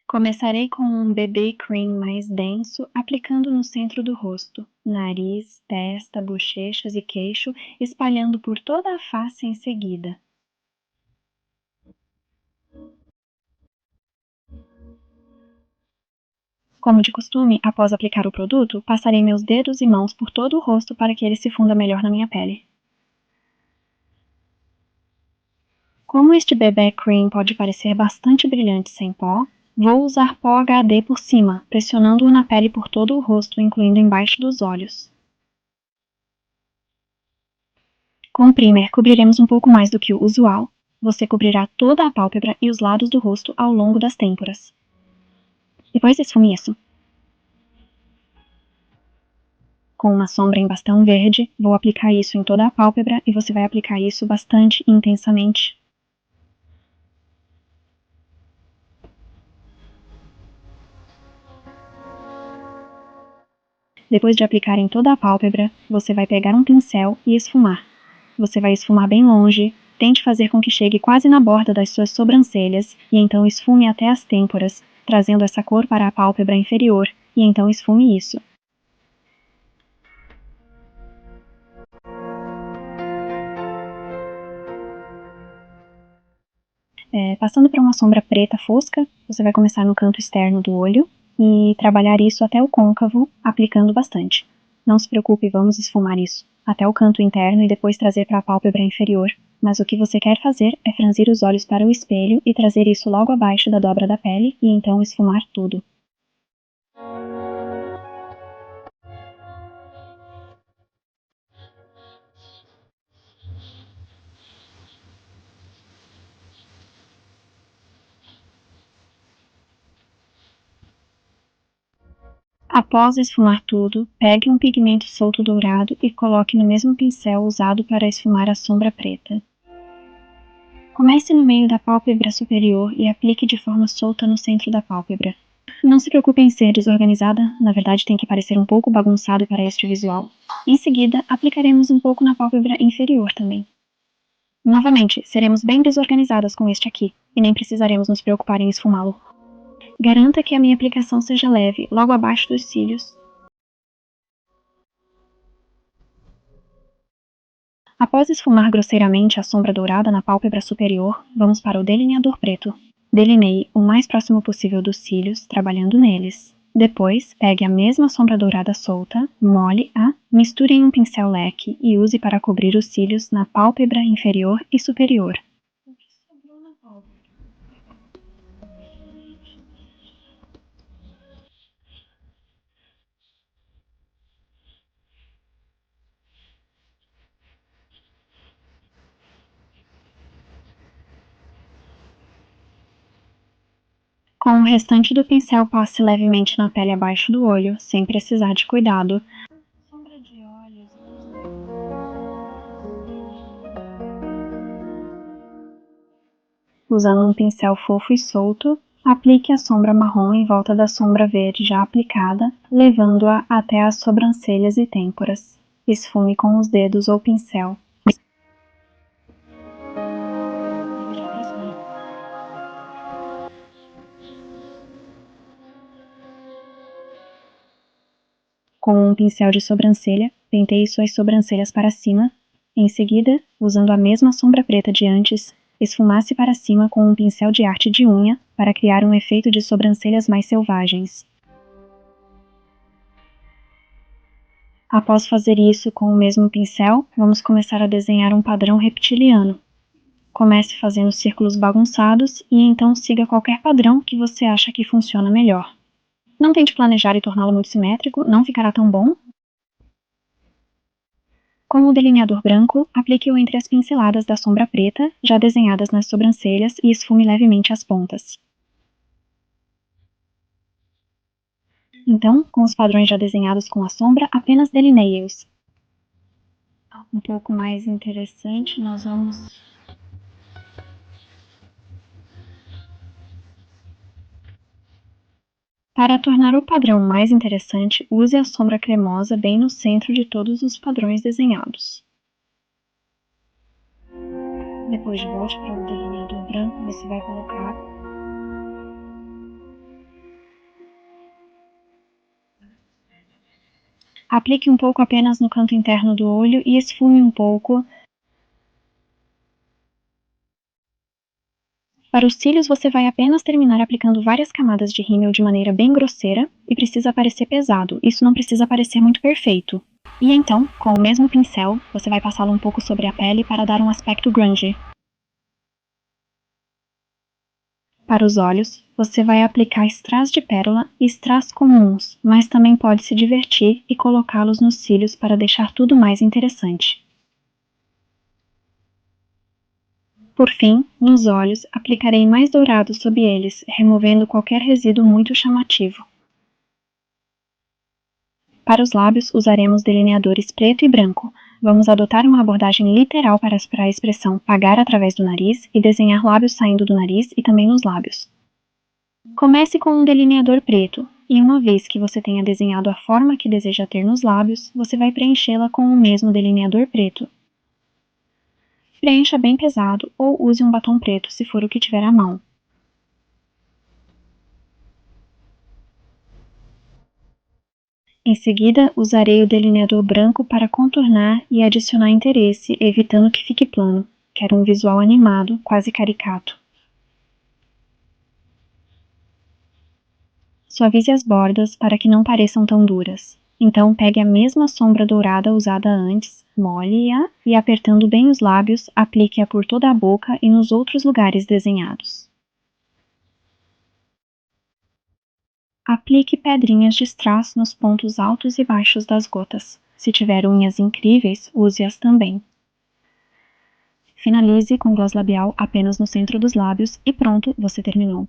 Começarei com um BB cream mais denso, aplicando no centro do rosto, nariz, testa, bochechas e queixo, espalhando por toda a face em seguida. Como de costume, após aplicar o produto, passarei meus dedos e mãos por todo o rosto para que ele se funda melhor na minha pele. Como este BB cream pode parecer bastante brilhante sem pó, vou usar pó HD por cima, pressionando-o na pele por todo o rosto, incluindo embaixo dos olhos. Com o primer, cobriremos um pouco mais do que o usual. Você cobrirá toda a pálpebra e os lados do rosto ao longo das têmporas. Depois esfume isso. Com uma sombra em bastão verde, vou aplicar isso em toda a pálpebra e você vai aplicar isso bastante intensamente. Depois de aplicar em toda a pálpebra, você vai pegar um pincel e esfumar. Você vai esfumar bem longe, tente fazer com que chegue quase na borda das suas sobrancelhas e então esfume até as têmporas, trazendo essa cor para a pálpebra inferior, e então esfume isso. Passando para uma sombra preta fosca, você vai começar no canto externo do olho e trabalhar isso até o côncavo, aplicando bastante. Não se preocupe, vamos esfumar isso até o canto interno e depois trazer para a pálpebra inferior, mas o que você quer fazer é franzir os olhos para o espelho e trazer isso logo abaixo da dobra da pele e então esfumar tudo. Após esfumar tudo, pegue um pigmento solto dourado e coloque no mesmo pincel usado para esfumar a sombra preta. Comece no meio da pálpebra superior e aplique de forma solta no centro da pálpebra. Não se preocupe em ser desorganizada, na verdade tem que parecer um pouco bagunçado para este visual. Em seguida, aplicaremos um pouco na pálpebra inferior também. Novamente, seremos bem desorganizadas com este aqui, e nem precisaremos nos preocupar em esfumá-lo. Garanta que a minha aplicação seja leve, logo abaixo dos cílios. Após esfumar grosseiramente a sombra dourada na pálpebra superior, vamos para o delineador preto. Delineie o mais próximo possível dos cílios, trabalhando neles. Depois, pegue a mesma sombra dourada solta, molhe-a, misture em um pincel leque e use para cobrir os cílios na pálpebra inferior e superior. Com o restante do pincel, passe levemente na pele abaixo do olho, sem precisar de cuidado. Sombra de olhos. Usando um pincel fofo e solto, aplique a sombra marrom em volta da sombra verde já aplicada, levando-a até as sobrancelhas e têmporas. Esfume com os dedos ou pincel. Com um pincel de sobrancelha, penteie suas sobrancelhas para cima. Em seguida, usando a mesma sombra preta de antes, esfumace para cima com um pincel de arte de unha para criar um efeito de sobrancelhas mais selvagens. Após fazer isso com o mesmo pincel, vamos começar a desenhar um padrão reptiliano. Comece fazendo círculos bagunçados e então siga qualquer padrão que você acha que funciona melhor. Não tente planejar e torná-lo muito simétrico, não ficará tão bom. Com o delineador branco, aplique-o entre as pinceladas da sombra preta, já desenhadas nas sobrancelhas, e esfume levemente as pontas. Então, com os padrões já desenhados com a sombra, apenas delineie-os. Um pouco mais interessante, nós vamos... Para tornar o padrão mais interessante, use a sombra cremosa bem no centro de todos os padrões desenhados. Depois volte para o delineador branco, você vai colocar Aplique um pouco apenas no canto interno do olho e esfume um pouco. Para os cílios, você vai apenas terminar aplicando várias camadas de rímel de maneira bem grosseira e precisa parecer pesado, isso não precisa parecer muito perfeito. E então, com o mesmo pincel, você vai passá-lo um pouco sobre a pele para dar um aspecto grunge. Para os olhos, você vai aplicar strass de pérola e strass comuns, mas também pode se divertir e colocá-los nos cílios para deixar tudo mais interessante. Por fim, nos olhos, aplicarei mais dourado sob eles, removendo qualquer resíduo muito chamativo. Para os lábios, usaremos delineadores preto e branco. Vamos adotar uma abordagem literal para a expressão pagar através do nariz e desenhar lábios saindo do nariz e também nos lábios. Comece com um delineador preto, e uma vez que você tenha desenhado a forma que deseja ter nos lábios, você vai preenchê-la com o mesmo delineador preto. Preencha bem pesado ou use um batom preto se for o que tiver à mão. Em seguida, usarei o delineador branco para contornar e adicionar interesse, evitando que fique plano. Quero um visual animado, quase caricato. Suavize as bordas para que não pareçam tão duras. Então, pegue a mesma sombra dourada usada antes, molhe-a e, apertando bem os lábios, aplique-a por toda a boca e nos outros lugares desenhados. Aplique pedrinhas de strass nos pontos altos e baixos das gotas. Se tiver unhas incríveis, use-as também. Finalize com gloss labial apenas no centro dos lábios e pronto, você terminou.